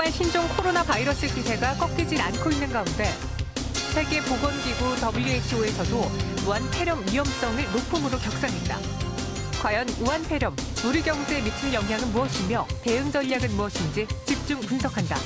주목받 신종 코로나 바이러스 기세가 꺾이질 않고 있는 가운데 세계보건기구 WHO에서도 우한 폐렴 위험성을 높음으로 격상했다. 과연 우한 폐렴, 우리 경제에 미칠 영향은 무엇이며 대응 전략은 무엇인지 집중 분석한다.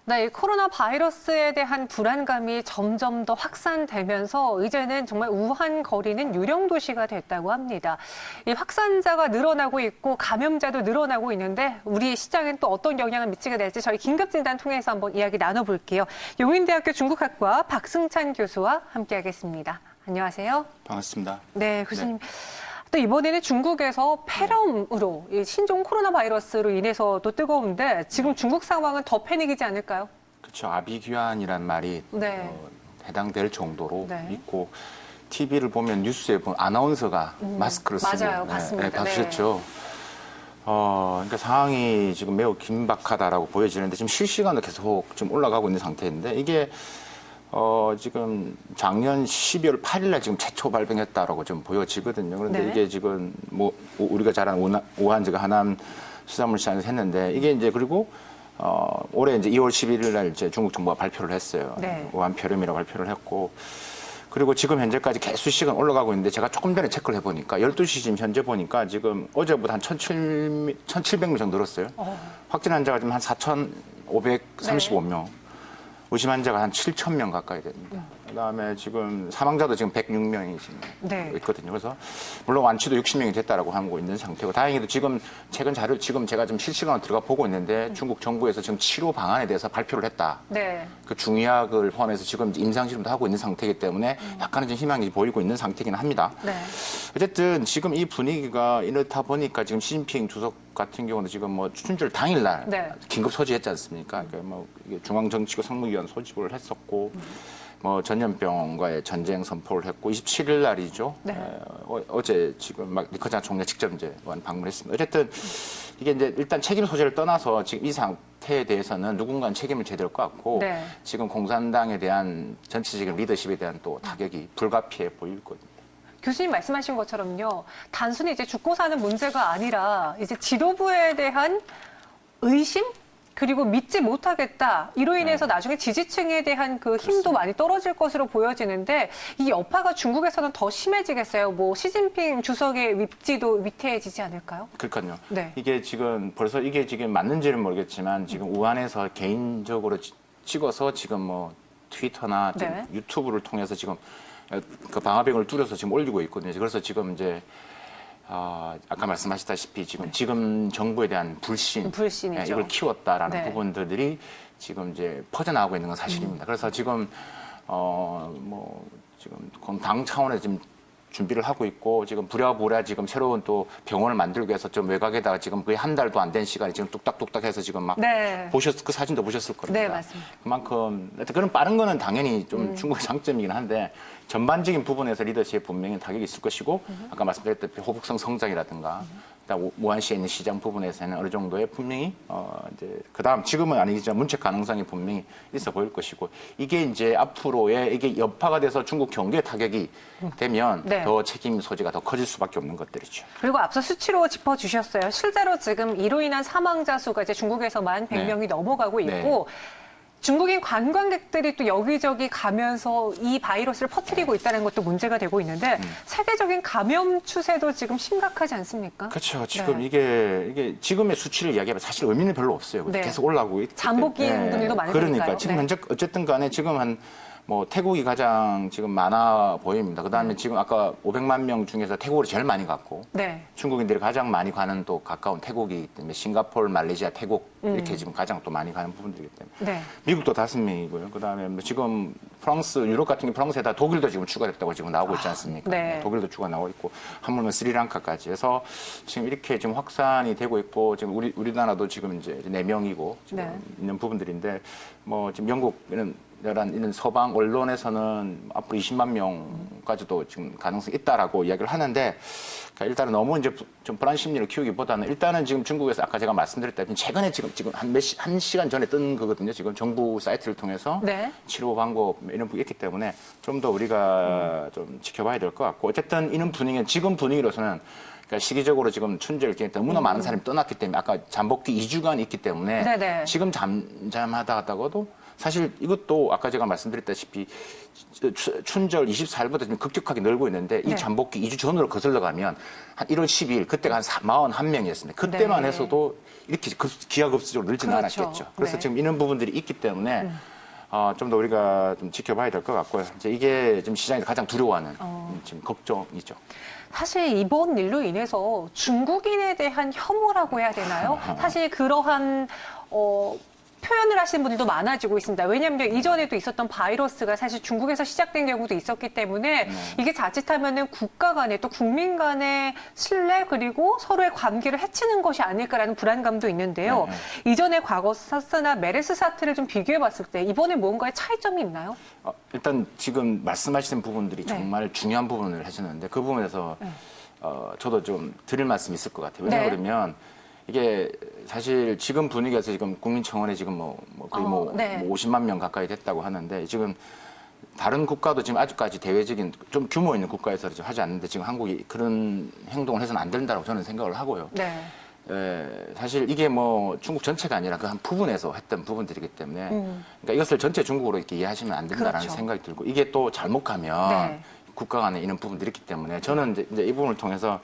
네, 이 코로나 바이러스에 대한 불안감이 점점 더 확산되면서 이제는 정말 우한 거리는 유령 도시가 됐다고 합니다. 이 확산자가 늘어나고 있고 감염자도 늘어나고 있는데 우리 시장엔 또 어떤 영향을 미치게 될지 저희 긴급진단 통해서 한번 이야기 나눠볼게요. 용인대학교 중국학과 박승찬 교수와 함께하겠습니다. 안녕하세요. 반갑습니다. 네, 교수님. 또 이번에는 중국에서 폐렴으로 신종 코로나 바이러스로 인해서 또 뜨거운데 지금 중국 상황은 더 패닉이지 않을까요? 그렇죠. 아비규환이란 말이 해당될 정도로 있고 TV를 보면 뉴스에 보면 아나운서가 마스크를 쓰고 맞아요, 맞습니다. 봐주셨죠. 그러니까 상황이 지금 매우 긴박하다라고 보여지는데 지금 실시간으로 계속 좀 올라가고 있는 상태인데 이게 지금 작년 12월 8일 날 지금 최초 발병했다라고 좀 보여지거든요. 그런데 이게 지금 뭐 우리가 잘 아는 우한 하남 수산물 시장에서 했는데 이게 이제 그리고 올해 이제 2월 11일 날 이제 중국 정부가 발표를 했어요. 우한 폐렴이라고 발표를 했고 그리고 지금 현재까지 계속 시간 올라가고 있는데 제가 조금 전에 체크를 해보니까 12시 지금 현재 보니까 지금 어제보다 한 1,700명 정도 늘었어요. 확진 환자가 지금 한 4,535명. 의심 환자가 한 7,000명 가까이 됩니다. 그다음에 지금 사망자도 지금 106명이 지금 있거든요. 그래서 물론 완치도 60명이 됐다라고 하고 있는 상태고 다행히도 지금 최근 자료 지금 제가 좀 실시간으로 들어가 보고 있는데 중국 정부에서 지금 치료 방안에 대해서 발표를 했다. 그 중의학을 포함해서 지금 임상실험도 하고 있는 상태이기 때문에 약간은 좀 희망이 보이고 있는 상태이긴 합니다. 어쨌든 지금 이 분위기가 이렇다 보니까 지금 시진핑 주석 같은 경우는 지금 뭐 춘절 당일날 긴급 소집했지 않습니까? 그러니까 뭐 중앙정치국 상무위원 소집을 했었고 뭐 전염병과의 전쟁 선포를 했고 27일 날이죠. 어제 지금 막 리커창 총리 직접 이제 방문했습니다. 어쨌든 이게 이제 일단 책임 소재를 떠나서 지금 이 상태에 대해서는 누군가는 책임을 져야 될 것 같고 지금 공산당에 대한 전체적인 리더십에 대한 또 타격이 불가피해 보일 거거든요. 교수님 말씀하신 것처럼요. 단순히 이제 죽고 사는 문제가 아니라 이제 지도부에 대한 의심? 그리고 믿지 못하겠다. 이로 인해서 나중에 지지층에 대한 그 힘도 많이 떨어질 것으로 보여지는데 이 여파가 중국에서는 더 심해지겠어요. 뭐 시진핑 주석의 입지도 위태해지지 않을까요? 그러니까요. 이게 지금 벌써 이게 지금 맞는지는 모르겠지만 지금 우한에서 개인적으로 찍어서 지금 뭐 트위터나 지금 유튜브를 통해서 지금 그 방화벽을 뚫어서 지금 올리고 있거든요. 그래서 지금 이제 아까 말씀하셨다시피 지금 정부에 대한 불신이죠. 이걸 키웠다라는 부분들이 지금 이제 퍼져나가고 있는 건 사실입니다. 그래서 지금 지금 당 차원에서 지금 준비를 하고 있고 지금 부랴부랴 지금 새로운 또 병원을 만들기 위해서 좀 외곽에다가 지금 거의 한 달도 안 된 시간에 지금 뚝딱뚝딱 해서 지금 막 그 사진도 보셨을 겁니다. 네, 맞습니다. 그만큼 그런 빠른 거는 당연히 좀 중국의 장점이긴 한데 전반적인 부분에서 리더십에 분명히 타격이 있을 것이고 아까 말씀드렸다시피 호북성 성장이라든가 우한시에 있는 시장 부분에서는 어느 정도의 분명히 이제 그다음 지금은 아니지만 문책 가능성이 분명히 있어 보일 것이고 이게 이제 앞으로의 이게 여파가 돼서 중국 경기에 타격이 되면 더 책임 소지가 더 커질 수밖에 없는 것들이죠. 그리고 앞서 수치로 짚어주셨어요. 실제로 지금 이로 인한 사망자 수가 이제 중국에서만 100명이 넘어가고 있고 중국인 관광객들이 또 여기저기 가면서 이 바이러스를 퍼뜨리고 있다는 것도 문제가 되고 있는데 세계적인 감염 추세도 지금 심각하지 않습니까? 그렇죠. 지금 이게 지금의 수치를 이야기하면 사실 의미는 별로 없어요. 계속 올라오고 있기 때문에. 잠복기인 분들도 많으니까요. 그러니까 지금 현재 어쨌든 간에 지금 태국이 가장 지금 많아 보입니다. 그다음에 지금 아까 500만 명 중에서 태국으로 제일 많이 갔고 중국인들이 가장 많이 가는 또 가까운 태국이기 때문에 싱가포르, 말레이시아, 태국 이렇게 지금 가장 또 많이 가는 부분들이기 때문에 미국도 5명이고요. 그다음에 지금 프랑스, 유럽 같은 게 프랑스에다 독일도 지금 추가됐다고 지금 나오고 있지 않습니까? 독일도 추가 나오고 있고 하물며 스리랑카까지 해서 지금 이렇게 지금 확산이 되고 있고 지금 우리나라도 지금 이제 4명이고 지금 있는 부분들인데 뭐 지금 영국에는 이런 서방 언론에서는 앞으로 20만 명까지도 지금 가능성이 있다라고 이야기를 하는데 그러니까 일단은 너무 이제 좀 불안 심리를 키우기보다는 일단은 지금 중국에서 아까 제가 말씀드렸다시피 최근에 지금 한 시간 전에 뜬 거거든요. 지금 정부 사이트를 통해서 치료 방법 이런 부분이 있기 때문에 좀 더 우리가 좀 지켜봐야 될 것 같고 어쨌든 이런 분위기는 지금 분위기로서는 그러니까 시기적으로 지금 춘절 기간에 너무나 많은 사람이 떠났기 때문에 아까 잠복기 2주간 있기 때문에 네네. 지금 잠잠하다가도 사실 이것도 아까 제가 말씀드렸다시피 춘절 24일부터 지금 급격하게 늘고 있는데 이 네. 잠복기 2주 전으로 거슬러 가면 한 1월 12일 그때가 한 41명이었습니다. 그때만 네. 해서도 이렇게 기하급수적으로 늘지는 그렇죠. 않았겠죠. 그래서 네. 지금 이런 부분들이 있기 때문에 좀 더 우리가 좀 지켜봐야 될 것 같고요. 이제 이게 지금 시장이 가장 두려워하는 지금 걱정이죠. 사실 이번 일로 인해서 중국인에 대한 혐오라고 해야 되나요? 사실 그러한 표현을 하시는 분들도 많아지고 있습니다. 왜냐하면 이전에도 있었던 바이러스가 사실 중국에서 시작된 경우도 있었기 때문에 이게 자칫하면은 국가 간의 또 국민 간의 신뢰 그리고 서로의 관계를 해치는 것이 아닐까라는 불안감도 있는데요. 이전에 과거 사스나 메르스 사태를 좀 비교해 봤을 때 이번에 뭔가의 차이점이 있나요? 일단 지금 말씀하시는 부분들이 정말 중요한 부분을 하시는데 그 부분에서 저도 좀 드릴 말씀이 있을 것 같아요. 왜냐하면 그러면 이게 사실 지금 분위기에서 지금 국민청원에 지금 거의 50만 명 가까이 됐다고 하는데 지금 다른 국가도 지금 아직까지 대외적인 좀 규모 있는 국가에서 지금 하지 않는데 지금 한국이 그런 행동을 해서는 안 된다고 저는 생각을 하고요. 네. 사실 이게 중국 전체가 아니라 그 한 부분에서 했던 부분들이기 때문에 그러니까 이것을 전체 중국으로 이렇게 이해하시면 안 된다라는 그렇죠. 생각이 들고 이게 또 잘못 가면 네. 국가 간에 이런 부분들이 있기 때문에 저는 이제 이 부분을 통해서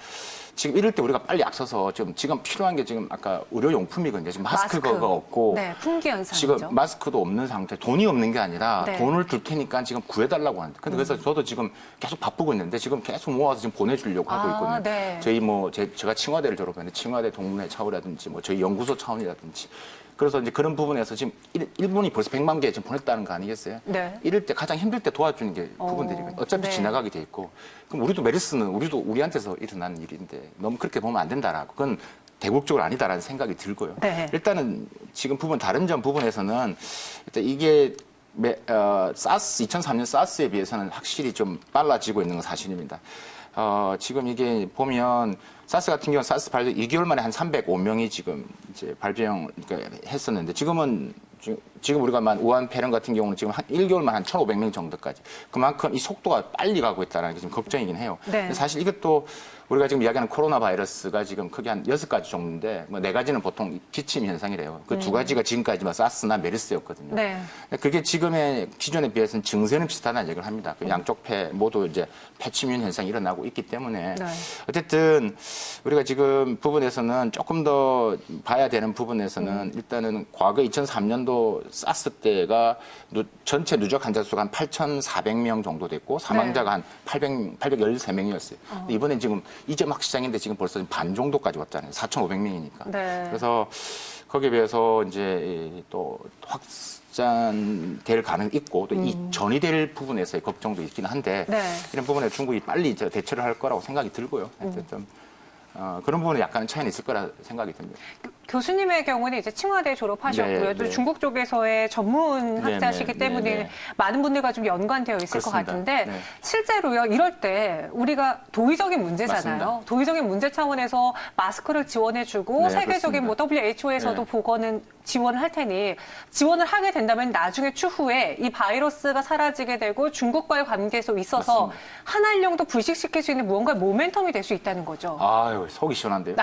지금 이럴 때 우리가 빨리 앞서서 지금 필요한 게 지금 아까 의료용품이거든요. 지금 마스크가 없고 네, 품귀 현상이죠. 지금 마스크도 없는 상태, 돈이 없는 게 아니라 네. 돈을 줄 테니까 지금 구해달라고 하는데 근데 그래서 저도 지금 계속 바쁘고 있는데 지금 계속 모아서 지금 보내주려고 하고 있거든요. 네. 저희 제가 칭화대를 졸업했는데 칭화대 동문회 차원이라든지 저희 연구소 차원이라든지 그래서 이제 그런 부분에서 지금 일본이 벌써 100만 개 지금 보냈다는 거 아니겠어요? 네. 이럴 때 가장 힘들 때 도와주는 게 부분들이거든요. 어차피 네. 지나가게 돼 있고 그럼 우리도 메르스는 우리한테서 일어난 일인데 너무 그렇게 보면 안 된다라고 그건 대국적으로 아니다라는 생각이 들고요. 네. 일단은 지금 다른 점 부분에서는 일단 이게 2003년 사스에 비해서는 확실히 좀 빨라지고 있는 건 사실입니다. 지금 이게 보면 사스 같은 경우는 사스 발병 2개월 만에 한 305명이 지금 이제 발병 했었는데 지금 우리가 우한 폐렴 같은 경우는 지금 한 1개월만 한 1,500명 정도까지 그만큼 이 속도가 빨리 가고 있다는 게 좀 걱정이긴 해요. 네. 근데 사실 이것도 우리가 지금 이야기하는 코로나 바이러스가 지금 크게 한 6가지 정도인데 4가지는 보통 기침 현상이래요. 그 2가지가 지금까지 사스나 메르스였거든요. 네. 그게 기존에 비해서는 증세는 비슷하다는 얘기를 합니다. 그 양쪽 폐 모두 이제 폐침윤 현상이 일어나고 있기 때문에 네. 어쨌든 우리가 지금 부분에서는 조금 더 봐야 되는 부분에서는 일단은 과거 2003년도 사스 때가 전체 누적 환자 수가 한 8,400명 정도 됐고 사망자가 한 813명이었어요. 근데 이번엔 지금 이제 막 시작인데 지금 벌써 반 정도까지 왔잖아요. 4,500명이니까. 네. 그래서 거기에 비해서 이제 또 확산될 가능성이 있고 또 이 전이될 부분에서의 걱정도 있긴 한데 네. 이런 부분에 중국이 빨리 이제 대처를 할 거라고 생각이 들고요. 어쨌든 그런 부분에 약간은 차이는 있을 거라 생각이 듭니다. 교수님의 경우는 이제 칭화대 졸업하셨고요. 네, 또 네. 중국 쪽에서의 전문 네, 학자시기 네, 때문에 네, 네. 많은 분들과 좀 연관되어 있을 것 그렇습니다. 같은데 네. 실제로요. 이럴 때 우리가 도의적인 문제잖아요. 맞습니다. 도의적인 문제 차원에서 마스크를 지원해주고 네, 세계적인 WHO에서도 네. 보건은 지원을 할 테니 지원을 하게 된다면 나중에 추후에 이 바이러스가 사라지게 되고 중국과의 관계에서 있어서 맞습니다. 한한령도 불식시킬 수 있는 무언가의 모멘텀이 될 수 있다는 거죠. 아유, 속이 시원한데요.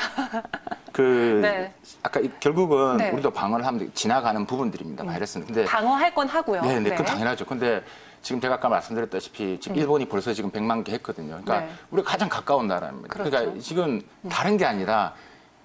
네. 아까 결국은 네. 우리도 방어를 하면 지나가는 부분들입니다. 바이러스는. 근데 방어할 건 하고요. 네, 그건 당연하죠. 근데 지금 제가 아까 말씀드렸다시피 지금 일본이 벌써 지금 100만 개 했거든요. 그러니까 네. 우리가 가장 가까운 나라입니다. 그렇죠. 그러니까 지금 다른 게 아니라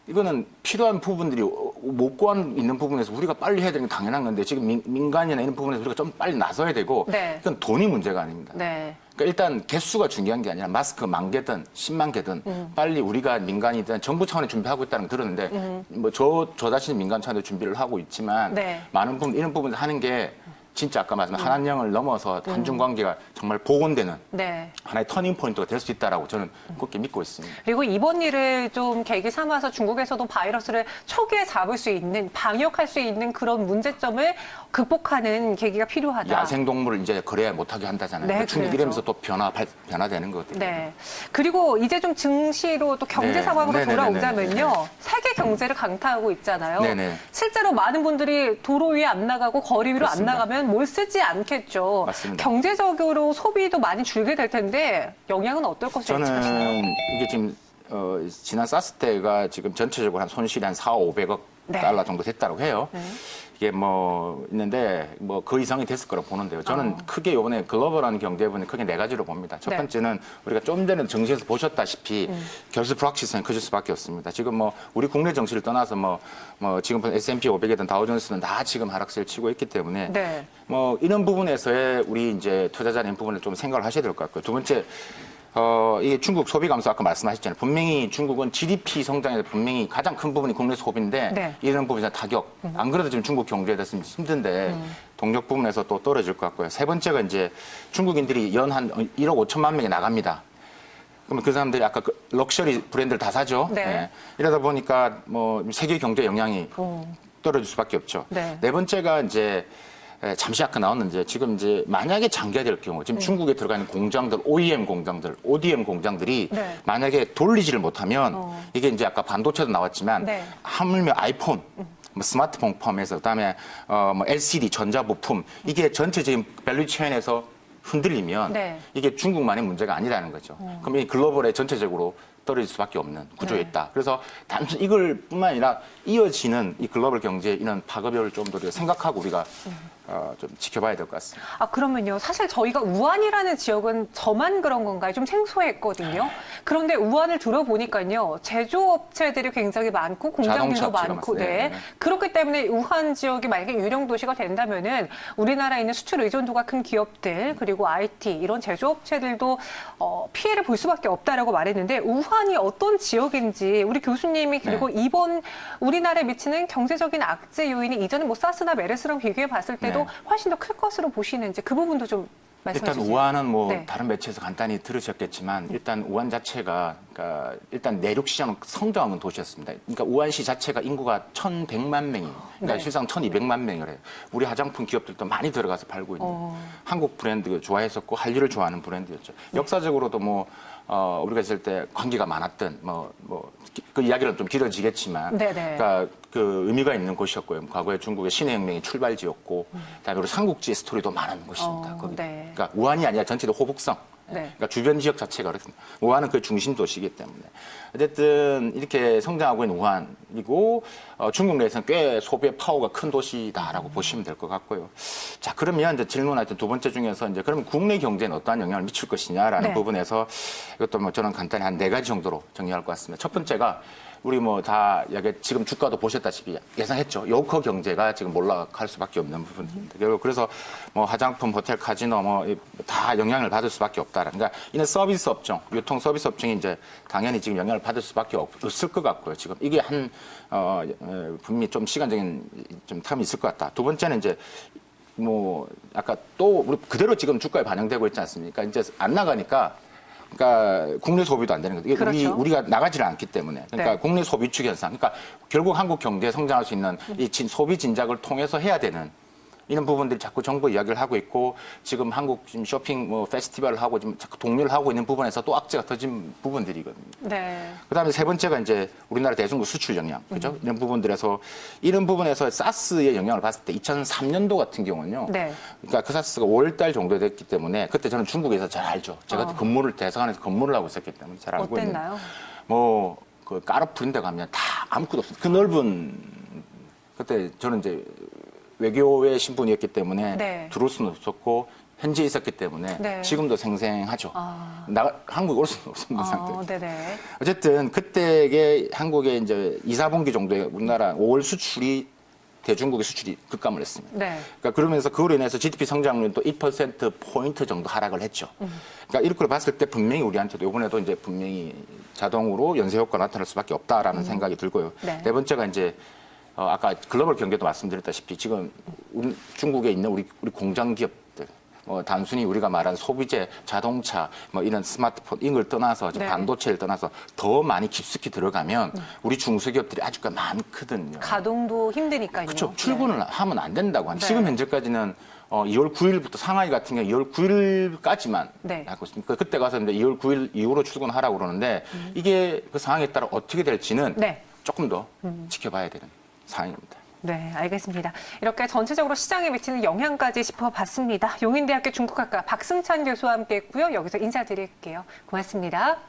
이거는 필요한 부분들이 못 구한 있는 부분에서 우리가 빨리 해야 되는 게 당연한 건데 지금 민간이나 이런 부분에서 우리가 좀 빨리 나서야 되고 네. 이건 돈이 문제가 아닙니다. 네. 그러니까 일단 개수가 중요한 게 아니라 마스크 10,000개든 10만 개든 빨리 우리가 민간이든 정부 차원에 준비하고 있다는 걸 들었는데 저 자신이 민간 차원에 준비를 하고 있지만 네. 많은 부분 이런 부분을 하는 게 진짜 아까 말씀한 한한령을 넘어서 한중 관계가 정말 복원되는 네. 하나의 터닝 포인트가 될 수 있다라고 저는 그렇게 믿고 있습니다. 그리고 이번 일을 좀 계기 삼아서 중국에서도 바이러스를 초기에 잡을 수 있는, 방역할 수 있는 그런 문제점을 극복하는 계기가 필요하다. 야생동물을 이제 거래 못하게 한다잖아요. 네, 중국 그래야죠. 이러면서 또 변화되는 것들. 네. 그리고 이제 좀 증시로 또 경제 네. 상황으로 네네네네. 돌아오자면요. 세계 경제를 강타하고 있잖아요. 네네. 실제로 많은 분들이 도로 위에 안 나가고 거리 위로 그렇습니다. 안 나가면 뭘 쓰지 않겠죠. 맞습니다. 경제적으로 소비도 많이 줄게 될 텐데 영향은 어떨 것으로 예측하시나요? 저는 이게 지금 지난 사스 때가 지금 전체적으로 한 손실이 한 400~500억 네. 달러 정도 됐다고 해요. 네. 이게 뭐 있는데 뭐 그 이상이 됐을 거라고 보는데요. 저는 크게 이번에 글로벌한 경제부는 크게 네 가지로 봅니다. 첫 네. 번째는 우리가 좀 전에 정시에서 보셨다시피 결수 불확실성이 커질 수밖에 없습니다. 지금 뭐 우리 국내 정시를 떠나서 뭐 지금 S&P 500이든 다우존스는 다 지금 하락세를 치고 있기 때문에 네. 뭐 이런 부분에서의 우리 이제 투자자님 부분을 좀 생각을 하셔야 될 것 같고요. 두 번째. 이게 중국 소비 감소 아까 말씀하셨잖아요. 분명히 중국은 GDP 성장에서 분명히 가장 큰 부분이 국내 소비인데 네. 이런 부분에서 타격. 안 그래도 지금 중국 경제에 대해서 힘든데 동력 부분에서 또 떨어질 것 같고요. 세 번째가 이제 중국인들이 연 한 1억 5천만 명이 나갑니다. 그러면 그 사람들이 아까 그 럭셔리 브랜드를 다 사죠. 네. 예. 이러다 보니까 뭐 세계 경제 영향이 떨어질 수밖에 없죠. 네. 네 번째가 이제 잠시 아까 나왔는데 지금 이제 만약에 장기화될 경우 지금 중국에 들어가 있는 공장들, OEM 공장들, ODM 공장들이 네. 만약에 돌리지를 못하면 이게 이제 아까 반도체도 나왔지만 네. 하물며 아이폰, 뭐 스마트폰 포함해서 그다음에 뭐 LCD 전자부품 이게 전체적인 밸류 체인에서 흔들리면 네. 이게 중국만의 문제가 아니라는 거죠. 그럼 이 글로벌에 전체적으로 떨어질 수밖에 없는 구조에 네. 있다. 그래서 단순 이걸 뿐만 아니라 이어지는 이 글로벌 경제에 이런 파급력을 좀 더 생각하고 우리가 좀 지켜봐야 될 것 같습니다. 그러면요. 사실 저희가 우한이라는 지역은 저만 그런 건가요? 좀 생소했거든요. 그런데 우한을 들어보니까요. 제조업체들이 굉장히 많고 공장들도 자동차 업체가 많고. 많습니다. 네. 네. 그렇기 때문에 우한 지역이 만약에 유령 도시가 된다면은 우리나라에 있는 수출 의존도가 큰 기업들 그리고 IT 이런 제조업체들도 피해를 볼 수밖에 없다라고 말했는데 우한이 어떤 지역인지 우리 교수님이 그리고 네. 이번 우리나라에 미치는 경제적인 악재 요인이 이전에 뭐 사스나 메르스랑 비교해 봤을 때도 네. 훨씬 더 클 것으로 보시는지 그 부분도 좀 말씀해 일단 주세요. 우한은 뭐 네. 다른 매체에서 간단히 들으셨겠지만 일단 우한 자체가 그러니까 일단 내륙 시장은 성장하는 도시였습니다. 그러니까 우한시 자체가 인구가 1,100만 명이 그러니까 네. 실상 1,200만 명이래요. 우리 화장품 기업들도 많이 들어가서 팔고 있는 한국 브랜드 좋아했었고 한류를 좋아하는 브랜드였죠. 역사적으로도 뭐 우리가 있을 때 관계가 많았던 그 이야기는 좀 길어지겠지만 네네. 그러니까 그 의미가 있는 곳이었고요. 과거에 중국의 신해혁명의 출발지였고 그다음에 우리 삼국지의 스토리도 많은 곳입니다. 거기. 네. 그러니까 우한이 아니라 전체도 호북성. 네. 그러니까 주변 지역 자체가 그렇습니다. 우한은 그 중심 도시이기 때문에 어쨌든 이렇게 성장하고 있는 우한이고 중국 내에서는 꽤 소비의 파워가 큰 도시다라고 보시면 될 것 같고요. 자 그러면 이제 질문하던 두 번째 중에서 이제 그러면 국내 경제는 어떠한 영향을 미칠 것이냐라는 네. 부분에서 이것도 뭐 저는 간단히 한 네 가지 정도로 정리할 것 같습니다. 첫 번째가 우리 뭐 다 지금 주가도 보셨다시피 예상했죠. 요커 경제가 지금 올라갈 수밖에 없는 부분입니다. 그래서 뭐 화장품, 호텔, 카지노 뭐 다 영향을 받을 수밖에 없다. 그러니까 이는 서비스 업종, 유통 서비스 업종이 이제 당연히 지금 영향을 받을 수밖에 없을 것 같고요. 지금 이게 분명히 좀 시간적인 좀 텀이 있을 것 같다. 두 번째는 이제 뭐 아까 또 우리 그대로 지금 주가에 반영되고 있지 않습니까? 이제 안 나가니까. 그러니까 국내 소비도 안 되는 거죠. 그렇죠. 우리가 나가지를 않기 때문에. 그러니까 네. 국내 소비 축 현상. 그러니까 결국 한국 경제에 성장할 수 있는 이 소비 진작을 통해서 해야 되는 이런 부분들이 자꾸 정부 이야기를 하고 있고 지금 한국 지금 쇼핑 페스티벌을 하고 지금 자꾸 독려를 하고 있는 부분에서 또 악재가 터진 부분들이거든요. 네. 그다음에 세 번째가 이제 우리나라 대중국 수출 영향, 그죠? 이런 부분들에서 이런 부분에서 사스의 영향을 봤을 때 2003년도 같은 경우는요. 네. 그러니까 그 사스가 5월달 정도 됐기 때문에 그때 저는 중국에서 잘 알죠. 제가 그때 대사관에서 근무를 하고 있었기 때문에 잘 알고 있는. 어땠나요? 그 까르푸린데 가면 다 아무것도 없습니다. 그 넓은 그때 저는 이제 외교의 신분이었기 때문에 네. 들어올 수는 없었고 현지에 있었기 때문에 네. 지금도 생생하죠. 한국에 올 수는 없는 상태. 네네. 어쨌든 그때의 한국의 이제 2, 4분기 정도에 우리나라 5월 수출이 대중국의 수출이 급감을 했습니다. 네. 그러니까 그러면서 그로 인해서 GDP 성장률도 1%포인트 정도 하락을 했죠. 그러니까 이렇게 봤을 때 분명히 우리한테도 이번에도 이제 분명히 자동으로 연쇄 효과가 나타날 수밖에 없다라는 생각이 들고요. 네. 네 번째가 이제 아까 글로벌 경제도 말씀드렸다시피 지금 중국에 있는 우리 공장 기업들 단순히 우리가 말한 소비재, 자동차, 이런 스마트폰 이런 걸 떠나서 네. 반도체를 떠나서 더 많이 깊숙이 들어가면 우리 중소기업들이 아직까 많거든요. 가동도 힘드니까요. 그렇죠. 출근을 하면 안 된다고 하는. 네. 지금 현재까지는 2월 9일부터 상하이 같은 경우 2월 9일까지만 네. 하고 있습니다. 그때 가서 이제 2월 9일 이후로 출근하라고 그러는데 이게 그 상황에 따라 어떻게 될지는 네. 조금 더 지켜봐야 되는 상황입니다. 네, 알겠습니다. 이렇게 전체적으로 시장에 미치는 영향까지 짚어봤습니다. 용인대학교 중국학과 박승찬 교수와 함께했고요. 여기서 인사드릴게요. 고맙습니다.